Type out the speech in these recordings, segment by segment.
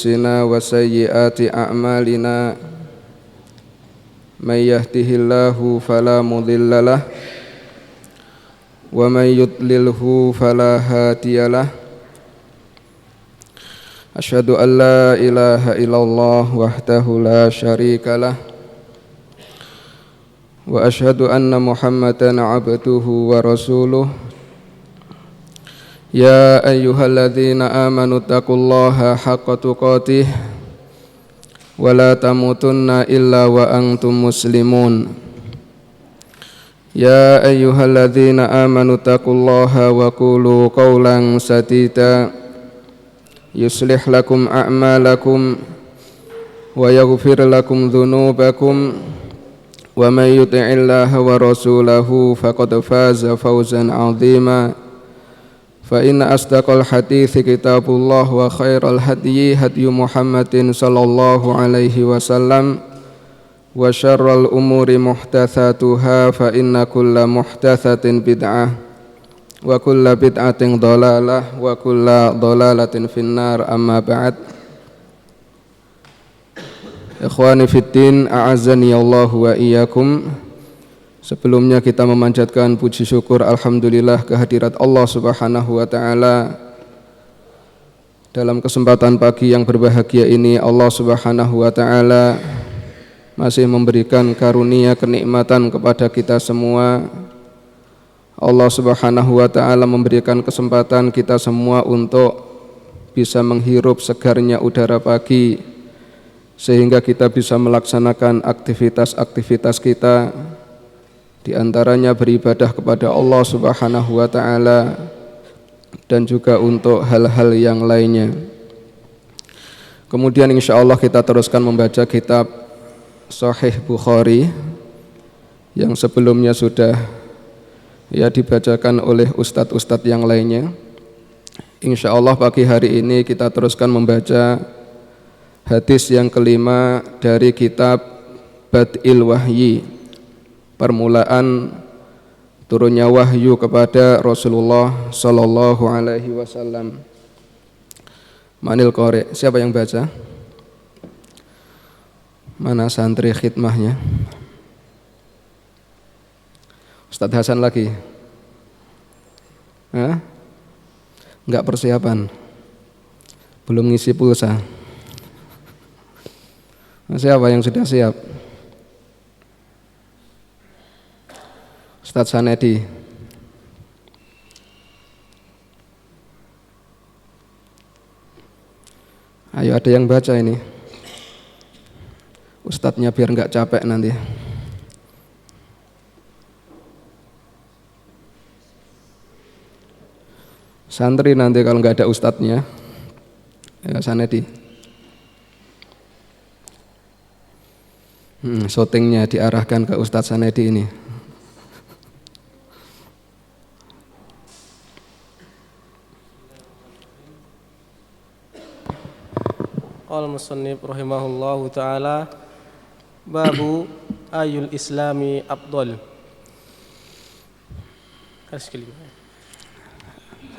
أنفسنا وسيئات أعمالنا من يهده الله فلا مضل له ومن يضلله فلا هادي له أشهد أن لا إله إلا الله وحده لا شريك له وأشهد أن محمدا عبده ورسوله يا أيها الذين آمنوا اتقوا الله حق تقاته ولا تموتن إلا وأنتم مسلمون يا أيها الذين آمنوا اتقوا الله وقولوا قولا سديدا يصلح لكم أعمالكم ويغفر لكم ذنوبكم ومن يطع الله ورسوله فقد فاز فوزا عظيما فإن أصدق الحديث كتاب الله وخير الهدي هدي محمد صلى الله عليه وسلم وشر الأمور محدثاتها فإن كل محدثة بدعة وكل بدعة ضلالة وكل ضلالة في النار أما بعد Ikhwani fiddin, a'azzani Allah wa iyyakum. Sebelumnya kita memanjatkan puji syukur alhamdulillah kehadirat Allah Subhanahu wa taala. Dalam kesempatan pagi yang berbahagia ini Allah Subhanahu wa taala masih memberikan karunia kenikmatan kepada kita semua. Allah Subhanahu wa taala memberikan kesempatan kita semua untuk bisa menghirup segarnya udara pagi, sehingga kita bisa melaksanakan aktivitas-aktivitas kita, di antaranya beribadah kepada Allah Subhanahu wa taala dan juga untuk hal-hal yang lainnya. Kemudian insyaallah kita teruskan membaca kitab Sahih Bukhari yang sebelumnya sudah dibacakan oleh ustadz-ustadz yang lainnya. Insyaallah pagi hari ini kita teruskan membaca hadis yang kelima dari kitab Bad'il Wahyi, permulaan turunnya wahyu kepada Rasulullah sallallahu alaihi wasallam. Manil Qori, siapa yang baca? Mana santri khidmahnya? Ustadz Hasan lagi? Enggak persiapan? Belum ngisi pulsa? Siapa yang sudah siap? Ustadz Sanedi. Ayo, ada yang baca ini. Ustadznya biar enggak capek nanti. Santri nanti kalau enggak ada ustadznya, ya Sanedi. Syutingnya diarahkan ke Ustadz Sanedi ini. Qala musannif rahimahullahu taala babu ayul islami afdal.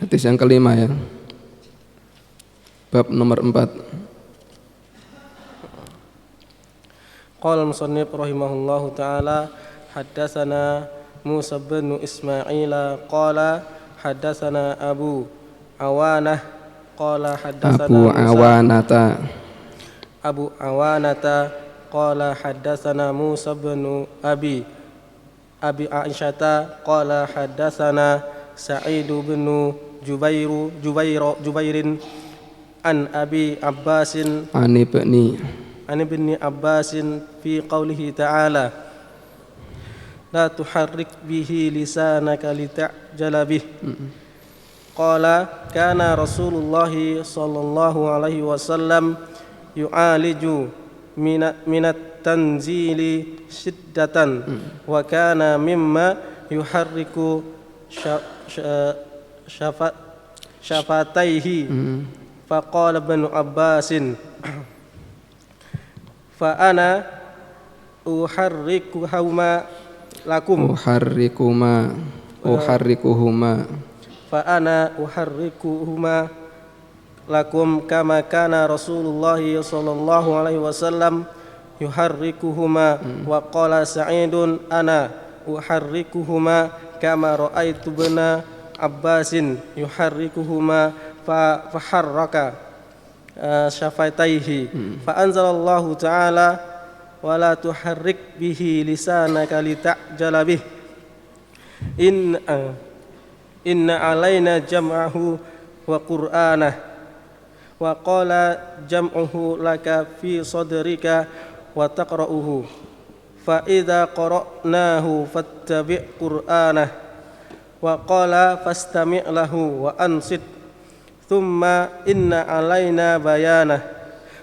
Hadis yang kelima ya. Bab nomor 4. Qala musannif rahimahullahu taala haddatsana Musa bin Ismail qala haddatsana Abu Awanah qala haddatsana Abu Awanata qala haddatsana Musa bin Abi Aisyata qala haddatsana Sa'id bin Jubairin an Abi Abbasin an ibni Abbasin fi qawlihi ta'ala la tuharrik bihi lisanaka lita'jala bih. Qala kana Rasulullah sallallahu alaihi wasallam yu'aliju minat tanzili shiddatan wa kana mimma yuharriku syafataihi faqala ibn Abbasin fa ana uharrikuhuma lakum fa ana uharrikuhuma lakum kama kana Rasulullah sallallahu alaihi wasallam yuharrikuhuma wa qala Sa'idun ana uharrikuhuma kama ra'aitu ibna Abbasin yuharrikuhuma faharraka syafataihi fa anzalallahu ta'ala wala tuharrik bihi lisanaka lita'jala bih inna alaina jam'ahu wa qur'anah wa qala jam'uhu laka fi sadrika wa taqra'uhu fa idza qara'nahu fattabi' qur'anah wa qala fastami' lahu wa ansit thumma inna alaina bayanah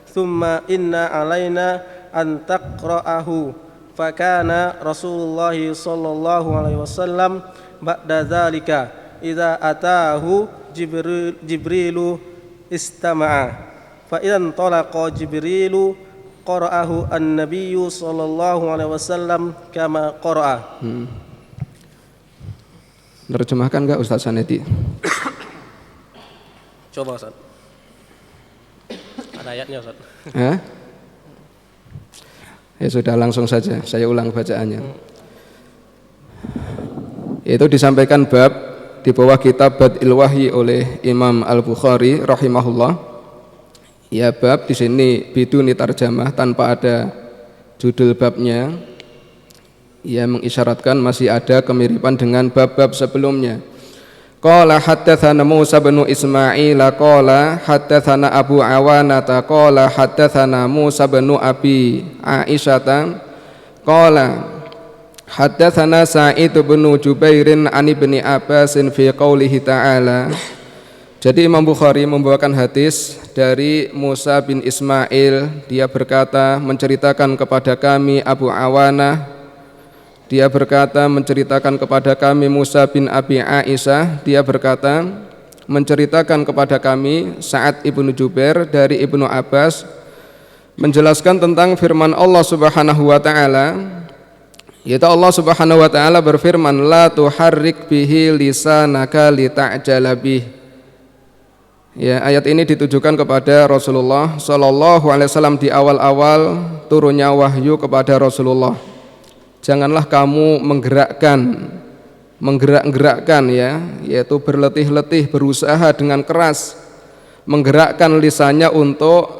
thumma inna alaina an taqra'ahu fa kana Rasulullah sallallahu alaihi wasallam ba'da dzalika idza atahu Jibrilu istama'a fa idan talaqa Jibrilu qara'ahu an-nabiyyu sallallahu alaihi wasallam kama qara'a. Terjemahkan enggak Ustaz Sanedi? Coba Ustaz. Ada ayatnya Ustaz. Hah? Ya sudah, langsung saja saya ulang bacaannya. Itu disampaikan bab di bawah kitab Bad'il Wahyi oleh Imam Al-Bukhari rahimahullah. Ya, bab di sini biduni tarjamah, tanpa ada judul babnya. Ya, mengisyaratkan masih ada kemiripan dengan bab-bab sebelumnya. Qala haddatsana Musa bin Ismail qala haddatsana Abu Awanah qala haddatsana Musa bin Abi Aisyah qala haddatsana Sa'id bin Jubairin an Ibni Abbasin fi qoulihi ta'ala. Jadi Imam Bukhari membawakan hadis dari Musa bin Ismail, dia berkata menceritakan kepada kami Abu Awanah, dia berkata menceritakan kepada kami Musa bin Abi Aisyah, dia berkata menceritakan kepada kami Sa'ad ibnu Jubair dari Ibnu Abbas, menjelaskan tentang firman Allah Subhanahu wa taala, yaitu Allah Subhanahu wa taala berfirman, la tuharrik bihi lisanaka lita'jala bih. Ya, ayat ini ditujukan kepada Rasulullah sallallahu alaihi wasallam di awal-awal turunnya wahyu kepada Rasulullah. Janganlah kamu menggerak-gerakkan ya, yaitu berletih-letih, berusaha dengan keras menggerakkan lisannya untuk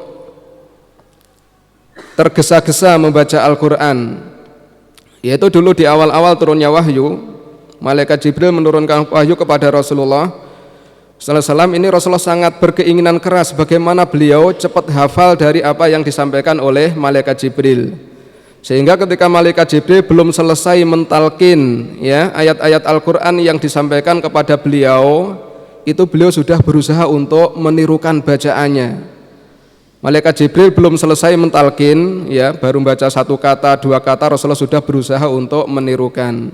tergesa-gesa membaca Al-Qur'an. Yaitu dulu di awal-awal turunnya wahyu, malaikat Jibril menurunkan wahyu kepada Rasulullah sallallahu alaihi wasallam. Ini Rasulullah sangat berkeinginan keras bagaimana beliau cepat hafal dari apa yang disampaikan oleh malaikat Jibril. Sehingga ketika malaikat Jibril belum selesai mentalkin ya ayat-ayat Al-Qur'an yang disampaikan kepada beliau, itu beliau sudah berusaha untuk menirukan bacaannya. Malaikat Jibril belum selesai mentalkin ya, baru baca satu kata, dua kata, Rasulullah sudah berusaha untuk menirukan.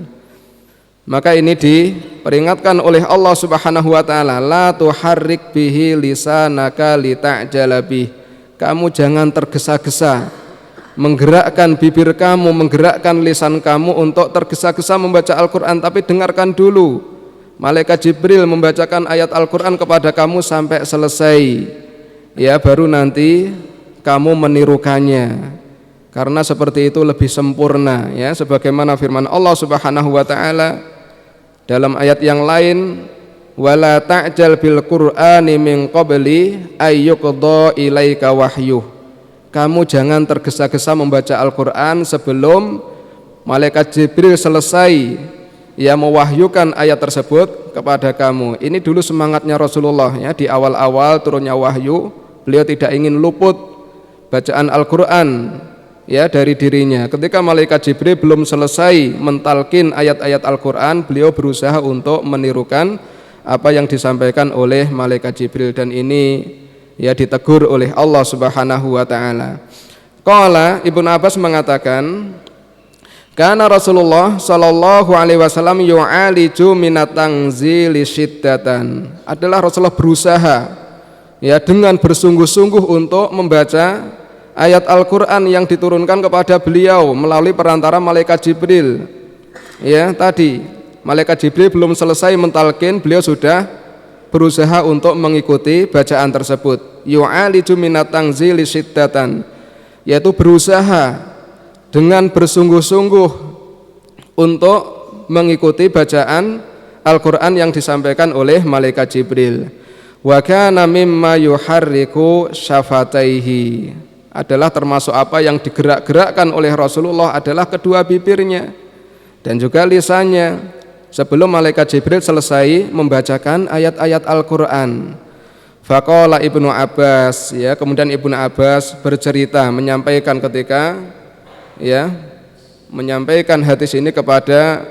Maka ini diperingatkan oleh Allah Subhanahu wa taala, la tuharrik bihi lisanaka lita'jala bih. Kamu jangan tergesa-gesa menggerakkan bibir kamu, menggerakkan lisan kamu untuk tergesa-gesa membaca Al-Qur'an, tapi dengarkan dulu malaikat Jibril membacakan ayat Al-Qur'an kepada kamu sampai selesai. Ya, baru nanti kamu menirukannya. Karena seperti itu lebih sempurna ya, sebagaimana firman Allah Subhanahu wa taala dalam ayat yang lain, wala ta'jal bil qur'ani min qabli ayyuqda ilaika wahyuh. Kamu jangan tergesa-gesa membaca Al-Qur'an sebelum malaikat Jibril selesai ya mewahyukan ayat tersebut kepada kamu. Ini dulu semangatnya Rasulullah ya, di awal-awal turunnya wahyu, beliau tidak ingin luput bacaan Al-Qur'an ya dari dirinya. Ketika malaikat Jibril belum selesai mentalkin ayat-ayat Al-Qur'an, beliau berusaha untuk menirukan apa yang disampaikan oleh malaikat Jibril, dan ini ya ditegur oleh Allah Subhanahu wa taala. Qala Ibnu Abbas mengatakan, karena Rasulullah sallallahu alaihi wasallam yu'aliju minat tanzili syiddatan. Adalah Rasulullah berusaha ya dengan bersungguh-sungguh untuk membaca ayat Al-Qur'an yang diturunkan kepada beliau melalui perantara malaikat Jibril. Ya, tadi malaikat Jibril belum selesai mentalkin, beliau sudah berusaha untuk mengikuti bacaan tersebut. Yu'aliju minat tanzili syiddatan, yaitu berusaha dengan bersungguh-sungguh untuk mengikuti bacaan Al-Quran yang disampaikan oleh malaikat Jibril. Wa kana mimma yuharriku syafataihi, adalah termasuk apa yang digerak-gerakkan oleh Rasulullah adalah kedua bibirnya dan juga lisannya sebelum malaikat Jibril selesai membacakan ayat-ayat Al-Quran. Faqala Ibnu Abbas, ya, kemudian Ibnu Abbas bercerita menyampaikan ketika menyampaikan hadis ini kepada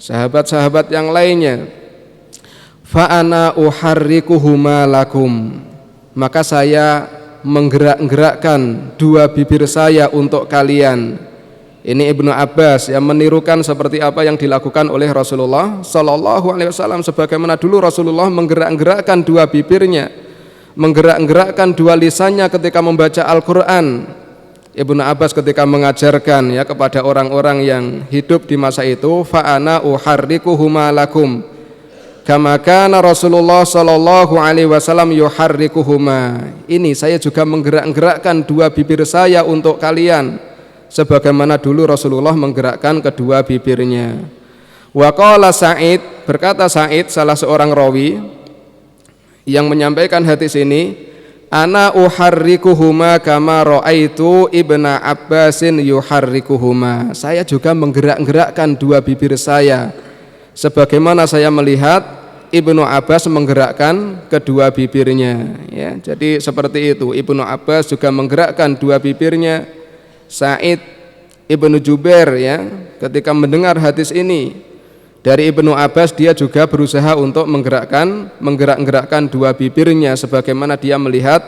sahabat-sahabat yang lainnya, fa ana uharrikuhuma lakum, maka saya menggerak-gerakkan dua bibir saya untuk kalian. Ini Ibnu Abbas yang menirukan seperti apa yang dilakukan oleh Rasulullah Sallallahu Alaihi Wasallam, sebagaimana dulu Rasulullah menggerak-gerakkan dua bibirnya, menggerak-gerakkan dua lisannya ketika membaca Al-Quran. Ibnu Abbas ketika mengajarkan kepada orang-orang yang hidup di masa itu, fa ana uharrikuhuma lakum kama kana Rasulullah sallallahu alaihi wasallam yuharrikuhuma. Ini saya juga menggerak-gerakkan dua bibir saya untuk kalian sebagaimana dulu Rasulullah menggerakkan kedua bibirnya. Wa qala Sa'id, berkata Sa'id salah seorang rawi yang menyampaikan hadis ini, ana uharrikuhuma kama ra'aitu Ibna Abbasin yuharrikuhuma, saya juga menggerak-gerakkan dua bibir saya sebagaimana saya melihat Ibnu Abbas menggerakkan kedua bibirnya, ya. Jadi seperti itu, Ibnu Abbas juga menggerakkan dua bibirnya. Sa'id Ibnu Jubair, ya, ketika mendengar hadis ini dari Ibnu Abbas, dia juga berusaha untuk menggerak-gerakkan dua bibirnya sebagaimana dia melihat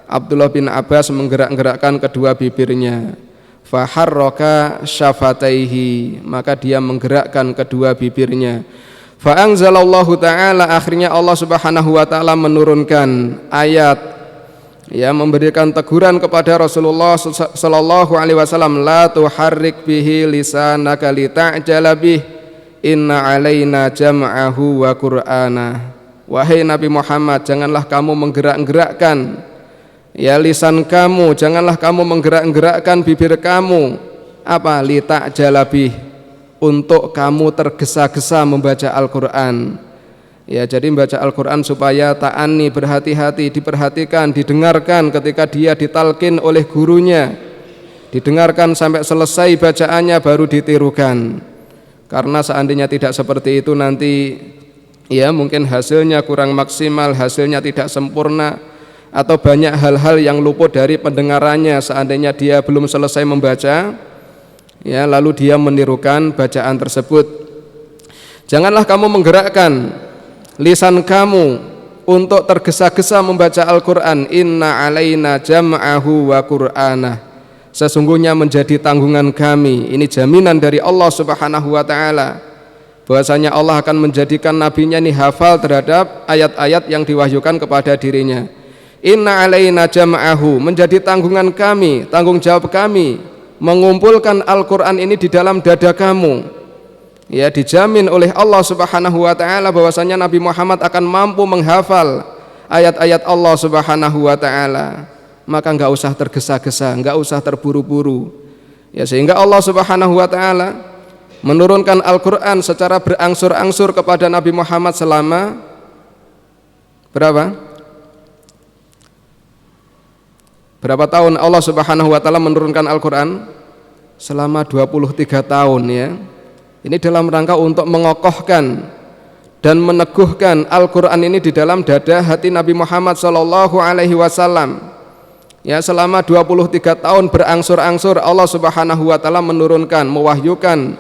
Abdullah bin Abbas menggerak-gerakkan kedua bibirnya. Faharraka syafataihi, maka dia menggerakkan kedua bibirnya. Fa anzalallahu ta'ala, akhirnya Allah Subhanahu wa taala menurunkan ayat, ya, memberikan teguran kepada Rasulullah sallallahu alaihi wasallam, la tuharrik bihi lisanaka lita'jala bih, inna alaina jam'ahu wa qur'ana. Wahai Nabi Muhammad, janganlah kamu menggerak-gerakkan lisan kamu, janganlah kamu menggerak-gerakkan bibir kamu, apa, lita'jala bih, untuk kamu tergesa-gesa membaca Al-Quran. Ya, jadi membaca Al-Quran supaya ta'ani, berhati-hati, diperhatikan, didengarkan ketika dia ditalkin oleh gurunya, didengarkan sampai selesai bacaannya baru ditirukan. Karena seandainya tidak seperti itu nanti mungkin hasilnya kurang maksimal, hasilnya tidak sempurna, atau banyak hal-hal yang luput dari pendengarannya seandainya dia belum selesai membaca, lalu dia menirukan bacaan tersebut. Janganlah kamu menggerakkan lisan kamu untuk tergesa-gesa membaca Al-Quran. Inna alaina jam'ahu wa qur'anah, sesungguhnya menjadi tanggungan kami, ini jaminan dari Allah Subhanahu wa ta'ala, bahwasanya Allah akan menjadikan nabinya ini hafal terhadap ayat-ayat yang diwahyukan kepada dirinya. Inna alaina jam'ahu, menjadi tanggungan kami, tanggung jawab kami mengumpulkan Al-Quran ini di dalam dada kamu. Ya, dijamin oleh Allah Subhanahu wa ta'ala bahwasanya Nabi Muhammad akan mampu menghafal ayat-ayat Allah Subhanahu wa ta'ala. Maka enggak usah tergesa-gesa, enggak usah terburu-buru. Ya, sehingga Allah Subhanahu wa ta'ala menurunkan Al-Quran secara berangsur-angsur kepada Nabi Muhammad selama berapa tahun Allah Subhanahu wa ta'ala menurunkan Al-Quran? Selama 23 tahun, ya. Ini dalam rangka untuk mengokohkan dan meneguhkan Al-Quran ini di dalam dada hati Nabi Muhammad sallallahu alaihi wasallam. Ya, selama 23 tahun berangsur-angsur Allah Subhanahu wa ta'ala menurunkan, mewahyukan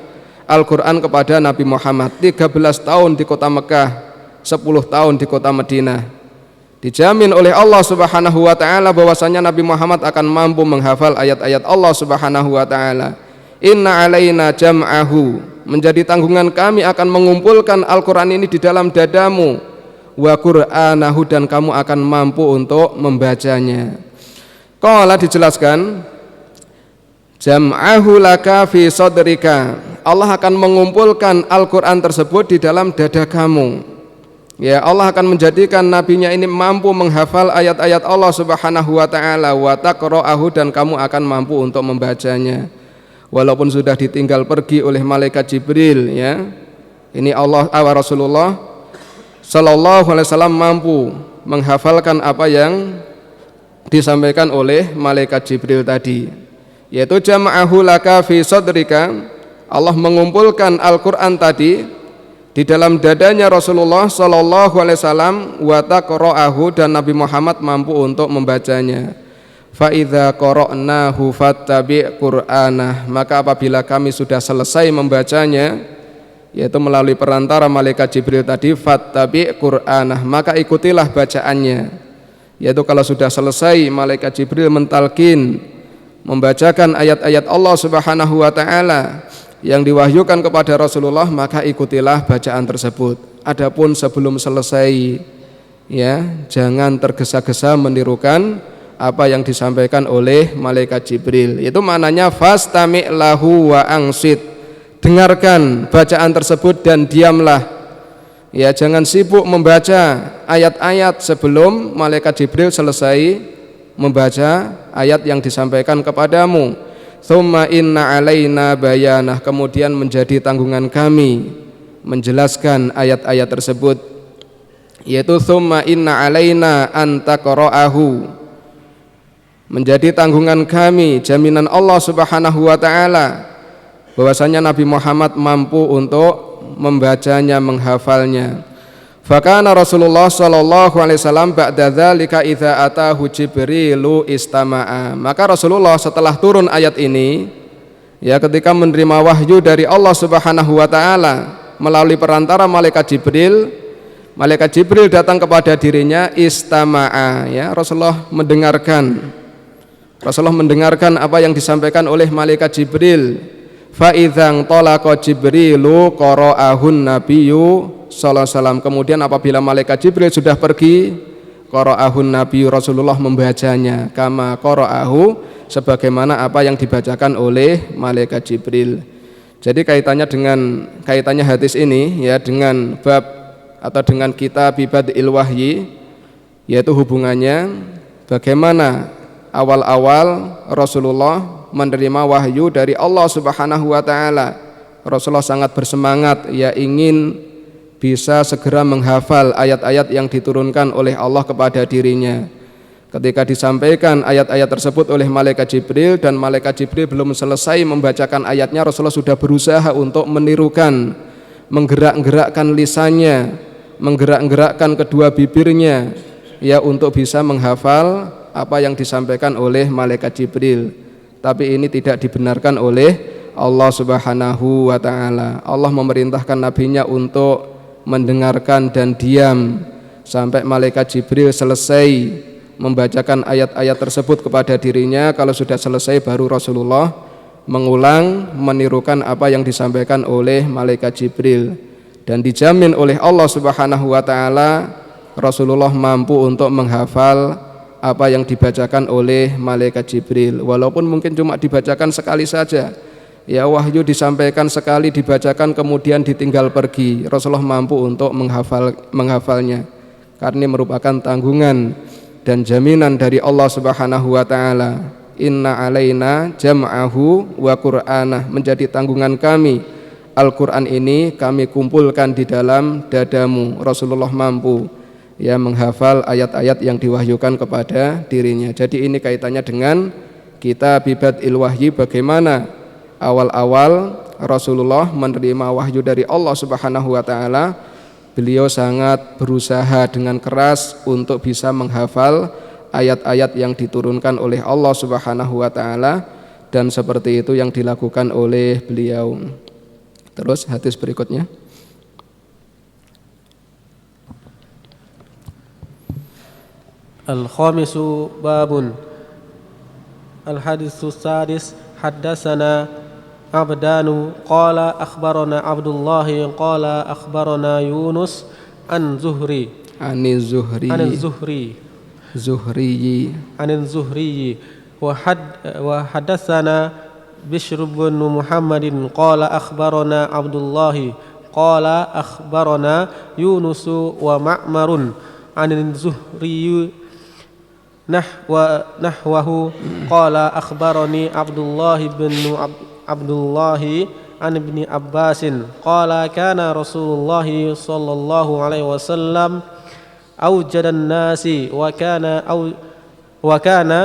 Al-Quran kepada Nabi Muhammad. 13 tahun di kota Mekah, 10 tahun di kota Madinah. Dijamin oleh Allah Subhanahu wa ta'ala bahwasanya Nabi Muhammad akan mampu menghafal ayat-ayat Allah Subhanahu wa ta'ala. Inna alaina jam'ahu, menjadi tanggungan kami akan mengumpulkan Al-Quran ini di dalam dadamu, wa qur'anahu, dan kamu akan mampu untuk membacanya. Qala, dijelaskan, jam'ahu laka fi sadrika, Allah akan mengumpulkan Al-Quran tersebut di dalam dada kamu. Ya, Allah akan menjadikan nabinya ini mampu menghafal ayat-ayat Allah Subhanahu wa taala, wa taqra'ahu, dan kamu akan mampu untuk membacanya. Walaupun sudah ditinggal pergi oleh malaikat Jibril, ya. Ini Allah Rasulullah sallallahu alaihi wasallam mampu menghafalkan apa yang disampaikan oleh malaikat Jibril tadi, yaitu jama'ahu laka fi sadrika. Allah mengumpulkan Al-Qur'an tadi di dalam dadanya Rasulullah sallallahu alaihi wasallam, wa taqra'ahu, dan Nabi Muhammad mampu untuk membacanya. Fa idza qara'nahu fattabi' qur'anah, maka apabila kami sudah selesai membacanya, yaitu melalui perantara malaikat Jibril tadi, fattabi' qur'anah, maka ikutilah bacaannya. Yaitu kalau sudah selesai malaikat Jibril mentalkin membacakan ayat-ayat Allah Subhanahu wa taala yang diwahyukan kepada Rasulullah, maka ikutilah bacaan tersebut. Adapun sebelum selesai, ya, jangan tergesa-gesa menirukan apa yang disampaikan oleh malaikat Jibril. Itu maknanya fastami' lahu wa angsit, dengarkan bacaan tersebut dan diamlah. Ya, jangan sibuk membaca ayat-ayat sebelum malaikat Jibril selesai membaca ayat yang disampaikan kepadamu. Tsumma inna alaina bayanah, kemudian menjadi tanggungan kami menjelaskan ayat-ayat tersebut, yaitu tsumma inna alaina an taqra'ahu, menjadi tanggungan kami, jaminan Allah Subhanahu wa taala bahwasanya Nabi Muhammad mampu untuk membacanya, menghafalnya. Fakana Rasulullah sallallahu alaihi wasallam ba'da dzalika idza atahu Jibrilu istama'a. Maka Rasulullah setelah turun ayat ini, ya, ketika menerima wahyu dari Allah Subhanahu wa taala melalui perantara malaikat Jibril datang kepada dirinya, istama'a, ya, Rasulullah mendengarkan apa yang disampaikan oleh malaikat Jibril. Fa idzang talaqa Jibrilu qara'ahun nabiyyu sallallahu alaihi wasallam. Kemudian apabila malaikat Jibril sudah pergi, qara'ahun nabiyyu, Rasulullah membacanya kama qara'ahu, sebagaimana apa yang dibacakan oleh malaikat Jibril. Jadi kaitannya hadis ini, ya, dengan bab atau dengan kitab Bibadil Wahyi, yaitu hubungannya bagaimana awal-awal Rasulullah menerima wahyu dari Allah Subhanahu wa taala. Rasulullah sangat bersemangat, ya, ingin bisa segera menghafal ayat-ayat yang diturunkan oleh Allah kepada dirinya. Ketika disampaikan ayat-ayat tersebut oleh malaikat Jibril dan malaikat Jibril belum selesai membacakan ayatnya, Rasulullah sudah berusaha untuk menirukan, menggerak-gerakkan lisannya, menggerak-gerakkan kedua bibirnya, ya, untuk bisa menghafal apa yang disampaikan oleh malaikat Jibril. Tapi ini tidak dibenarkan oleh Allah Subhanahu wa taala. Allah memerintahkan nabinya untuk mendengarkan dan diam sampai malaikat Jibril selesai membacakan ayat-ayat tersebut kepada dirinya. Kalau sudah selesai baru Rasulullah mengulang, menirukan apa yang disampaikan oleh malaikat Jibril. Dan dijamin oleh Allah Subhanahu wa taala Rasulullah mampu untuk menghafal apa yang dibacakan oleh malaikat Jibril, walaupun mungkin cuma dibacakan sekali saja, ya, wahyu disampaikan sekali, dibacakan kemudian ditinggal pergi, Rasulullah mampu untuk menghafalnya, karena ini merupakan tanggungan dan jaminan dari Allah Subhanahu wa taala. Inna alaina jam'ahu wa qur'anah, menjadi tanggungan kami Al-Qur'an ini kami kumpulkan di dalam dadamu. Rasulullah mampu, ya, menghafal ayat-ayat yang diwahyukan kepada dirinya. Jadi ini kaitannya dengan kitab Bibadil Wahyi, bagaimana awal-awal Rasulullah menerima wahyu dari Allah Subhanahu wa taala. Beliau sangat berusaha dengan keras untuk bisa menghafal ayat-ayat yang diturunkan oleh Allah Subhanahu wa taala, dan seperti itu yang dilakukan oleh beliau. Terus hadis berikutnya. Al-khamisu babun. Al-haditsu sadis, haddatsana Abdanu qala akhbarana Abdullah qala akhbarana Yunus an Zuhri an Zuhri wa haddatsana Bishr bin Muhammadin qala akhbarana Abdullah qala akhbarana Yunus wa Ma'marun 'anil Zuhri nahwahu qala akhbarani Abdullah an ibni Abbasin qala kana Rasulullah sallallahu alaihi wasallam awjadan nasi wa kana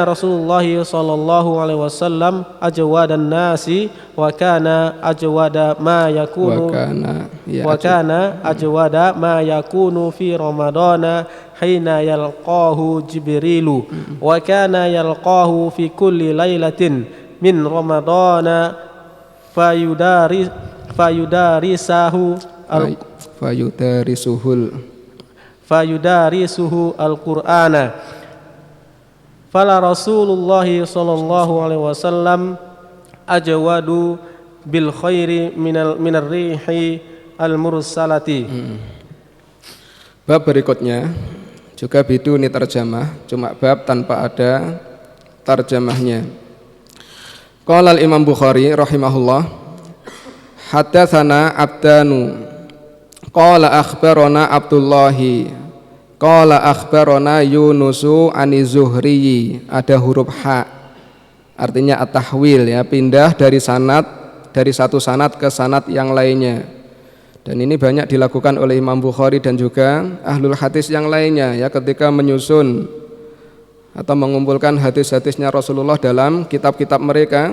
Rasulullah sallallahu alaihi wasallam ajwadan nasi wa kana ajwada ma yakunu ajwada ma yakunu fi ramadana hina yalqahu Jibrilu wa kana yalqahu fi kulli lailatin min ramadana fayudarisuhu al-Qur'ana fala Rasulullah sallallahu alaihi wasallam ajwadu bil khairi minar rihi al mursalati. Bab berikutnya juga biduni terjemah, cuma bab tanpa ada terjemahnya. Qala al-Imam Bukhari rahimahullah haddatsana Abdanu qala akhbarana Abdullahi qala akhbarana Yunusu ani Zuhri, ada huruf ha, artinya at-tahwil ya, pindah dari satu sanad ke sanad yang lainnya. Dan ini banyak dilakukan oleh Imam Bukhari dan juga ahlul hadis yang lainnya ya, ketika menyusun atau mengumpulkan hadis-hadisnya Rasulullah dalam kitab-kitab mereka.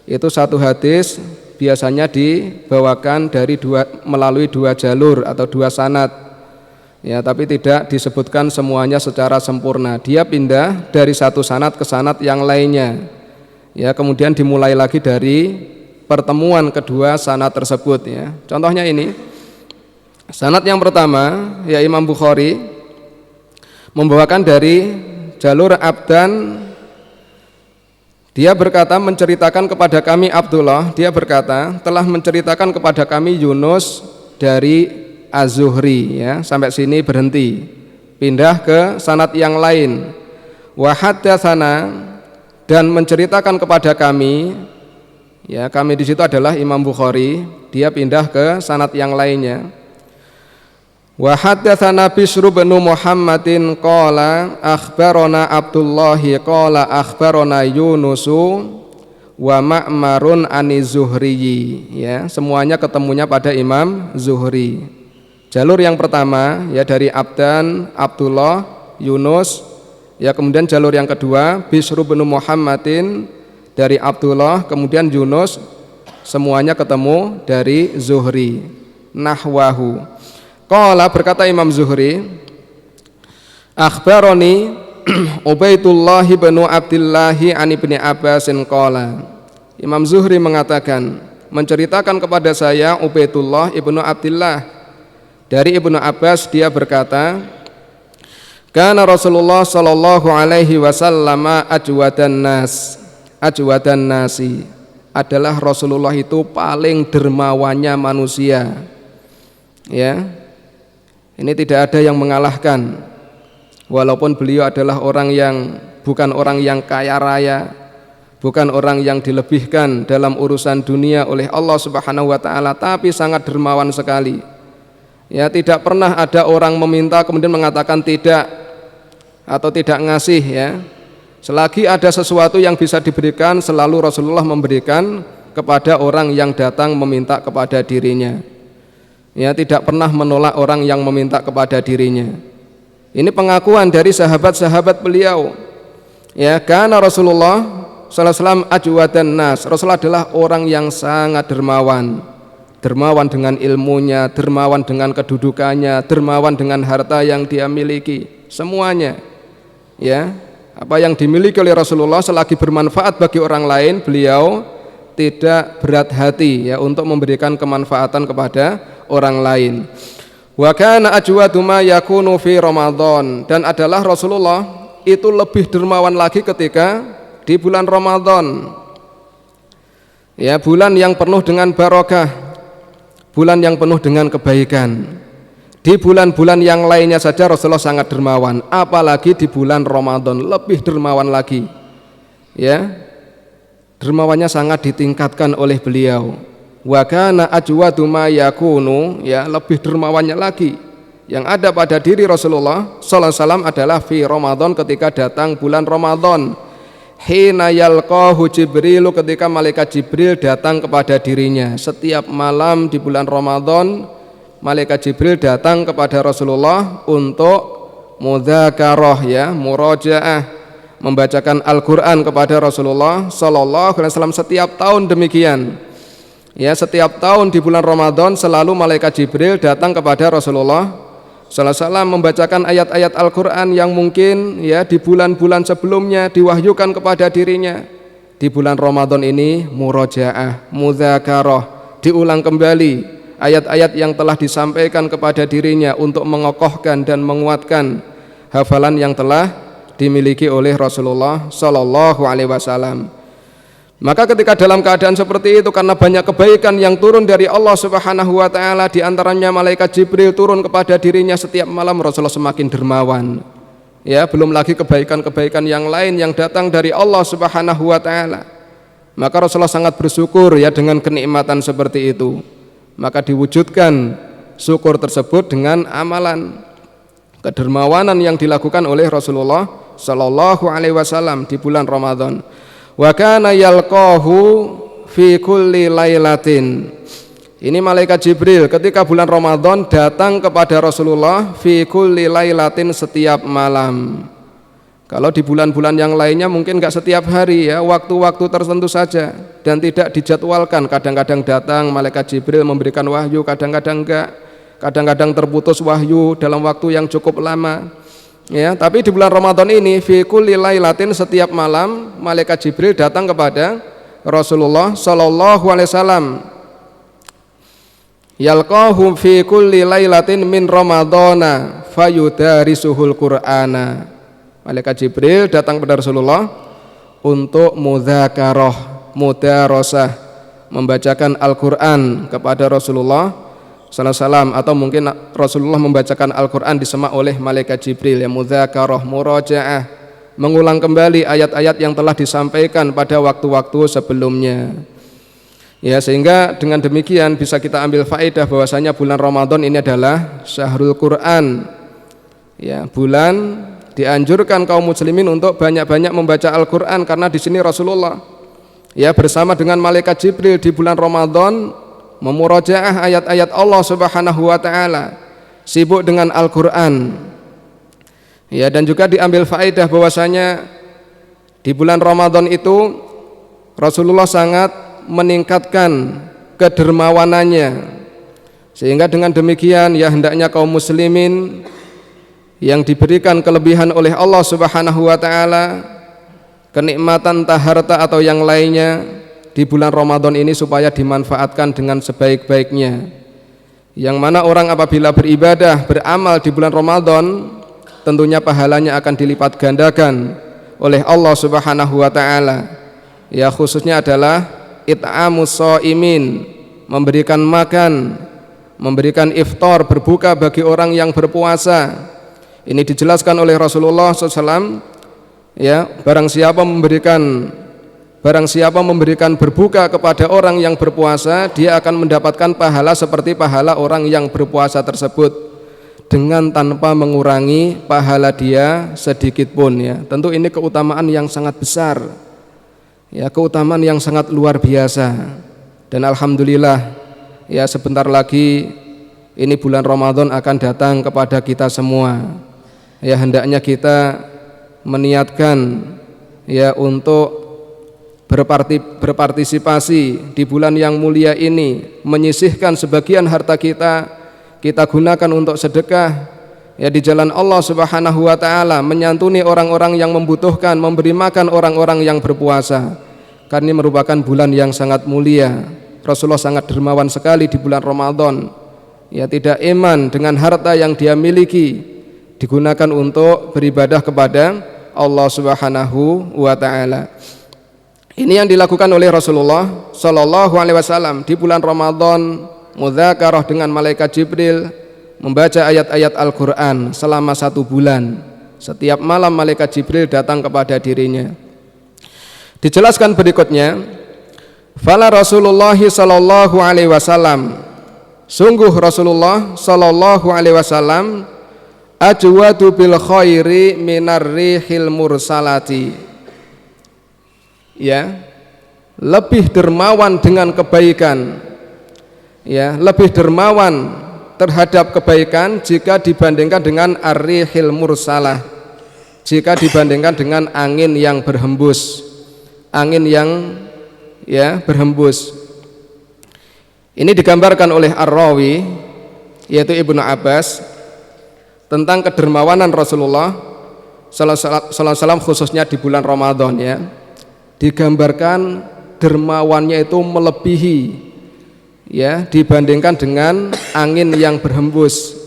Itu satu hadis biasanya dibawakan melalui dua jalur atau dua sanad. Ya, tapi tidak disebutkan semuanya secara sempurna. Dia pindah dari satu sanad ke sanad yang lainnya. Ya, kemudian dimulai lagi dari pertemuan kedua sanad tersebut ya. Contohnya ini. Sanad yang pertama ya, Imam Bukhari membawakan dari jalur Abdan. Dia berkata menceritakan kepada kami Abdullah, dia berkata telah menceritakan kepada kami Yunus dari Az-Zuhri ya, sampai sini berhenti. Pindah ke sanad yang lain. Wa haddatsana, dan menceritakan kepada kami ya, kami di situ adalah Imam Bukhari, dia pindah ke sanad yang lainnya. Wa haddatsana Bishr bin Muhammadin qala akhbarana Abdullah qala akhbarana Yunusu wa Ma'marun ani Zuhri ya, semuanya ketemunya pada Imam Zuhri. Jalur yang pertama ya dari Abdan, Abdullah, Yunus ya, kemudian jalur yang kedua Bishr bin Muhammadin dari Abdullah, kemudian Yunus, semuanya ketemu dari Zuhri. Nahwahu. Qala, berkata Imam Zuhri, akhbaroni Ubaidullah bin Abdillah an ibni Abbasin qala. Imam Zuhri mengatakan, menceritakan kepada saya Ubaidullah ibnu Abdillah dari Ibnu Abbas, dia berkata, kana Rasulullah sallallahu alaihi wasallam ajwadan nasi, adalah Rasulullah itu paling dermawannya manusia. Ya. Ini tidak ada yang mengalahkan. Walaupun beliau adalah bukan orang yang kaya raya, bukan orang yang dilebihkan dalam urusan dunia oleh Allah Subhanahu wa taala, tapi sangat dermawan sekali. Ya, tidak pernah ada orang meminta kemudian mengatakan tidak atau tidak ngasih ya. Selagi ada sesuatu yang bisa diberikan, selalu Rasulullah memberikan kepada orang yang datang meminta kepada dirinya. Ya, tidak pernah menolak orang yang meminta kepada dirinya. Ini pengakuan dari sahabat-sahabat beliau. Ya, karena Rasulullah sallallahu alaihi wasallam ajwadan nas. Rasulullah adalah orang yang sangat dermawan. Dermawan dengan ilmunya, dermawan dengan kedudukannya, dermawan dengan harta yang dia miliki, semuanya. Ya, apa yang dimiliki oleh Rasulullah selagi bermanfaat bagi orang lain, beliau tidak berat hati ya untuk memberikan kemanfaatan kepada orang lain. Wa kana ajwadu ma yakunu fi Ramadan, dan adalah Rasulullah itu lebih dermawan lagi ketika di bulan Ramadan. Ya, bulan yang penuh dengan barokah, bulan yang penuh dengan kebaikan. Di bulan-bulan yang lainnya saja Rasulullah sangat dermawan, apalagi di bulan Ramadan lebih dermawan lagi. Ya, dermawannya sangat ditingkatkan oleh beliau. Wa kana ajwadu ma yakunu, ya lebih dermawannya lagi yang ada pada diri Rasulullah sallallahu alaihi wasallam adalah fi Ramadan, ketika datang bulan Ramadan. Hina yalqahu Jibril, ketika malaikat Jibril datang kepada dirinya. Setiap malam di bulan Ramadan malaikat Jibril datang kepada Rasulullah untuk mudzakarah, ya, murojaah, membacakan Al-Qur'an kepada Rasulullah sallallahu alaihi wasallam setiap tahun demikian. Ya, setiap tahun di bulan Ramadan selalu malaikat Jibril datang kepada Rasulullah sallallahu alaihi wasallam membacakan ayat-ayat Al-Qur'an yang mungkin ya di bulan-bulan sebelumnya diwahyukan kepada dirinya. Di bulan Ramadan ini murojaah, mudzakarah, diulang kembali ayat-ayat yang telah disampaikan kepada dirinya untuk mengokohkan dan menguatkan hafalan yang telah dimiliki oleh Rasulullah sallallahu alaihi wasallam. Maka ketika dalam keadaan seperti itu, karena banyak kebaikan yang turun dari Allah Subhanahu wa taala, di antaranya malaikat Jibril turun kepada dirinya setiap malam, Rasulullah semakin dermawan. Ya, belum lagi kebaikan-kebaikan yang lain yang datang dari Allah Subhanahu wa taala. Maka Rasulullah sangat bersyukur ya dengan kenikmatan seperti itu. Maka diwujudkan syukur tersebut dengan amalan kedermawanan yang dilakukan oleh Rasulullah sallallahu alaihi wasallam di bulan Ramadan. Wa kana yalqahu fi kulli lailatin. Ini malaikat Jibril ketika bulan Ramadan datang kepada Rasulullah fi kulli lailatin, setiap malam. Kalau di bulan-bulan yang lainnya mungkin enggak setiap hari ya, waktu-waktu tertentu saja dan tidak dijadwalkan. Kadang-kadang datang malaikat Jibril memberikan wahyu, kadang-kadang enggak. Kadang-kadang terputus wahyu dalam waktu yang cukup lama. Ya, tapi di bulan Ramadan ini fi kulli lailatin, setiap malam malaikat Jibril datang kepada Rasulullah sallallahu alaihi wasallam. Yalqahu fi kulli lailatin min ramadhana fayudarisuhul qur'ana. Malaikat Jibril datang kepada Rasulullah untuk mudzakarah, mudarasah, membacakan Al-Qur'an kepada Rasulullah sallallahu alaihi wasallam, atau mungkin Rasulullah membacakan Al-Qur'an disemak oleh malaikat Jibril, ya, mudzakarah, murojaah, mengulang kembali ayat-ayat yang telah disampaikan pada waktu-waktu sebelumnya. Ya, sehingga dengan demikian bisa kita ambil faedah bahwasanya bulan Ramadan ini adalah syahrul Qur'an. Ya, bulan dianjurkan kaum muslimin untuk banyak-banyak membaca Al-Qur'an, karena di sini Rasulullah ya bersama dengan malaikat Jibril di bulan Ramadan memurojaah ayat-ayat Allah Subhanahu wa taala, sibuk dengan Al-Qur'an. Ya, dan juga diambil faedah bahwasanya di bulan Ramadan itu Rasulullah sangat meningkatkan kedermawanannya, sehingga dengan demikian ya hendaknya kaum muslimin yang diberikan kelebihan oleh Allah Subhanahu wa taala, kenikmatan entah harta atau yang lainnya, di bulan Ramadan ini supaya dimanfaatkan dengan sebaik-baiknya. Yang mana orang apabila beribadah, beramal di bulan Ramadan, tentunya pahalanya akan dilipat gandakan oleh Allah Subhanahu wa taala. Ya, khususnya adalah it'amus shaimin, memberikan makan, memberikan iftar, berbuka bagi orang yang berpuasa. Ini dijelaskan oleh Rasulullah SAW. Ya, barang siapa memberikan berbuka kepada orang yang berpuasa, dia akan mendapatkan pahala seperti pahala orang yang berpuasa tersebut, dengan tanpa mengurangi pahala dia sedikit pun. Ya, tentu ini keutamaan yang sangat besar, ya, keutamaan yang sangat luar biasa. Dan alhamdulillah ya sebentar lagi ini bulan Ramadan akan datang kepada kita semua. Ya, hendaknya kita meniatkan ya untuk berpartisipasi di bulan yang mulia ini, menyisihkan sebagian harta kita gunakan untuk sedekah ya di jalan Allah Subhanahu wa taala, menyantuni orang-orang yang membutuhkan, memberi makan orang-orang yang berpuasa. Karena ini merupakan bulan yang sangat mulia. Rasulullah sangat dermawan sekali di bulan Ramadan. Ya, tidak iman dengan harta yang dia miliki, digunakan untuk beribadah kepada Allah Subhanahu wa taala. Ini yang dilakukan oleh Rasulullah sallallahu alaihi wasallam di bulan Ramadan, mudzakarah dengan malaikat Jibril, membaca ayat-ayat Al-Qur'an selama 1 bulan. Setiap malam malaikat Jibril datang kepada dirinya. Dijelaskan berikutnya, Fala Rasulullah sallallahu alaihi wasallam, sungguh Rasulullah sallallahu alaihi wasallam ajwadu bil khairi minar rihil mursalati, ya, lebih dermawan dengan kebaikan, ya, lebih dermawan terhadap kebaikan jika dibandingkan dengan ar-rihil mursalah, jika dibandingkan dengan angin yang berhembus, angin yang, ya, berhembus. Ini digambarkan oleh Ar-Rawi, yaitu Ibnu Abbas, tentang kedermawanan Rasulullah sallallahu alaihi wasallam khususnya di bulan Ramadan, ya. Digambarkan dermawannya itu melebihi, ya, dibandingkan dengan angin yang berhembus,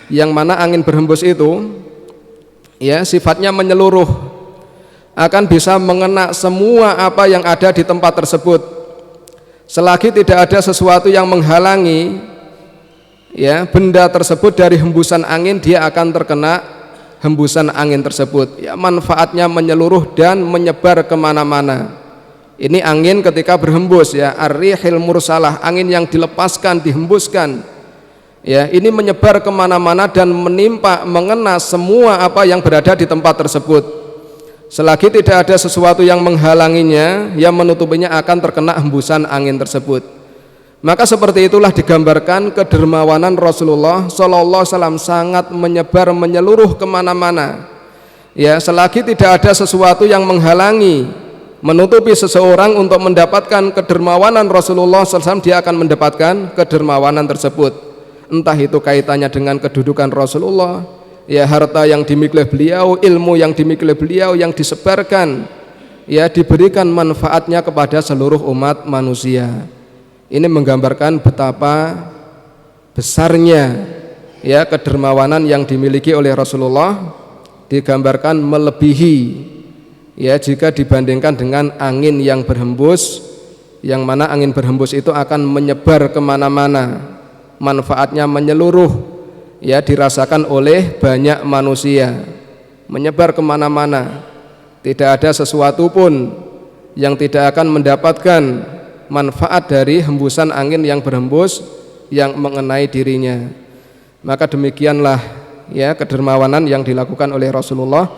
yang mana angin berhembus itu, ya, sifatnya menyeluruh, akan bisa mengena semua apa yang ada di tempat tersebut. Selagi tidak ada sesuatu yang menghalangi, ya, benda tersebut dari hembusan angin, dia akan terkena hembusan angin tersebut, ya, manfaatnya menyeluruh dan menyebar kemana-mana. Ini angin ketika berhembus, ya, ar-rihil mursalah, angin yang dilepaskan, dihembuskan, ya, ini menyebar kemana-mana dan menimpa, mengena semua apa yang berada di tempat tersebut. Selagi tidak ada sesuatu yang menghalanginya, yang menutupinya, akan terkena hembusan angin tersebut. Maka seperti itulah digambarkan kedermawanan Rasulullah sallallahu alaihi wasallam, sangat menyebar, menyeluruh kemana-mana, ya, selagi tidak ada sesuatu yang menghalangi, menutupi seseorang untuk mendapatkan kedermawanan Rasulullah SAW, dia akan mendapatkan kedermawanan tersebut. Entah itu kaitannya dengan kedudukan Rasulullah, ya, harta yang dimiliki oleh beliau, ilmu yang dimiliki oleh beliau, yang disebarkan, ya, diberikan manfaatnya kepada seluruh umat manusia. Ini menggambarkan betapa besarnya, ya, kedermawanan yang dimiliki oleh Rasulullah, digambarkan melebihi, ya, jika dibandingkan dengan angin yang berhembus, yang mana angin berhembus itu akan menyebar kemana-mana, manfaatnya menyeluruh, ya, dirasakan oleh banyak manusia, menyebar kemana-mana, tidak ada sesuatu pun yang tidak akan mendapatkan manfaat dari hembusan angin yang berhembus yang mengenai dirinya. Maka demikianlah, ya, kedermawanan yang dilakukan oleh Rasulullah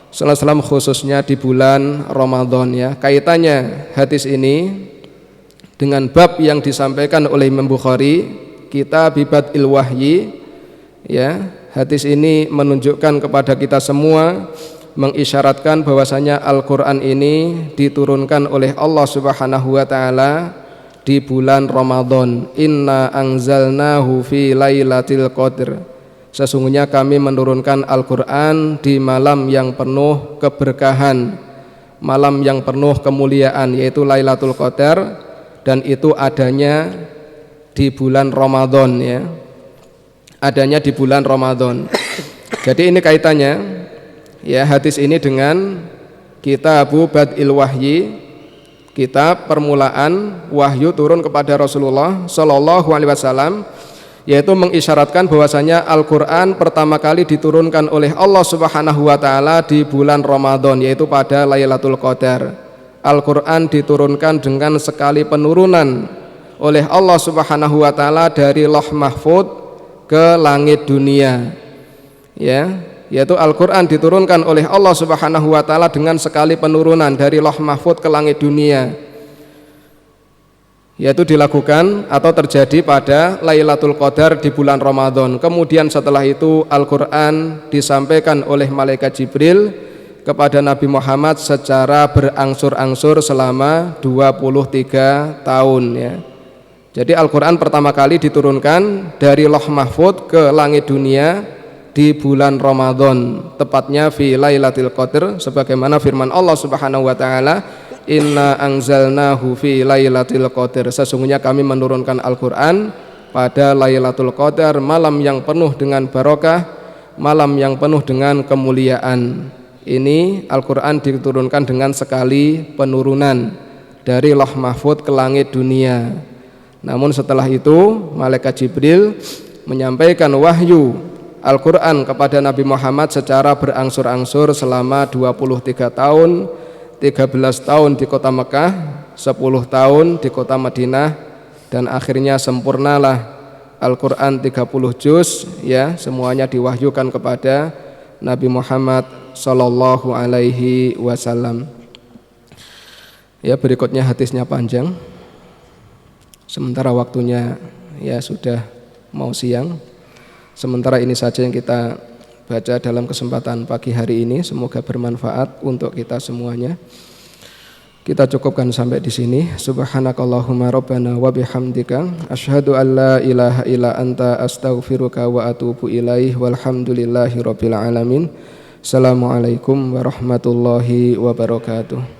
sallallahu alaihi wasallam khususnya di bulan Ramadan, ya. Kaitannya hadis ini dengan bab yang disampaikan oleh Imam Bukhari, Kitab Bad'il Wahyi, ya. Hadis ini menunjukkan kepada kita semua, mengisyaratkan bahwasanya Al-Qur'an ini diturunkan oleh Allah Subhanahu wa taala di bulan Ramadan. Inna anzalnahu fi lailatul qadr. Sesungguhnya kami menurunkan Al-Qur'an di malam yang penuh keberkahan, malam yang penuh kemuliaan, yaitu Lailatul Qadar, dan itu adanya di bulan Ramadan, ya. Adanya di bulan Ramadan. Jadi ini kaitannya, ya, hadis ini dengan Kitab Bad'il Wahyi, kitab permulaan wahyu turun kepada Rasulullah sallallahu alaihi wasallam, yaitu mengisyaratkan bahwasanya Al-Qur'an pertama kali diturunkan oleh Allah Subhanahu wa taala di bulan Ramadan, yaitu pada Lailatul Qadar. Al-Qur'an diturunkan dengan sekali penurunan oleh Allah Subhanahu wa taala dari Lauh Mahfuz ke langit dunia, ya, yaitu Al-Qur'an diturunkan oleh Allah Subhanahu wa taala dengan sekali penurunan dari Lauh Mahfuz ke langit dunia, yaitu dilakukan atau terjadi pada Lailatul Qadar di bulan Ramadan. Kemudian setelah itu Al-Qur'an disampaikan oleh malaikat Jibril kepada Nabi Muhammad secara berangsur-angsur selama 23 tahun, ya. Jadi Al-Qur'an pertama kali diturunkan dari Lauh Mahfuz ke langit dunia di bulan Ramadan, tepatnya fi Lailatul Qadar, sebagaimana firman Allah Subhanahu wa taala, Inna anzalnahu fi Lailatul Qadar. Sesungguhnya kami menurunkan Al-Qur'an pada Lailatul Qadar, malam yang penuh dengan barokah, malam yang penuh dengan kemuliaan. Ini Al-Qur'an diturunkan dengan sekali penurunan dari Lauh Mahfuz ke langit dunia. Namun setelah itu malaikat Jibril menyampaikan wahyu Al-Qur'an kepada Nabi Muhammad secara berangsur-angsur selama 23 tahun, 13 tahun di kota Mekah, 10 tahun di kota Madinah, dan akhirnya sempurnalah Al-Quran 30 juz, ya, semuanya diwahyukan kepada Nabi Muhammad Sallallahu Alaihi Wasallam. Ya, berikutnya hadisnya panjang, sementara waktunya ya sudah mau siang. Sementara ini saja yang kita baca dalam kesempatan pagi hari ini, semoga bermanfaat untuk kita semuanya. Kita cukupkan sampai di sini. Subhanakallahumma rabbana wa bihamdika asyhadu an la ilaha illa anta astaghfiruka wa atubu ilaih walhamdulillahi rabbil alamin. Assalamualaikum warahmatullahi wabarakatuh.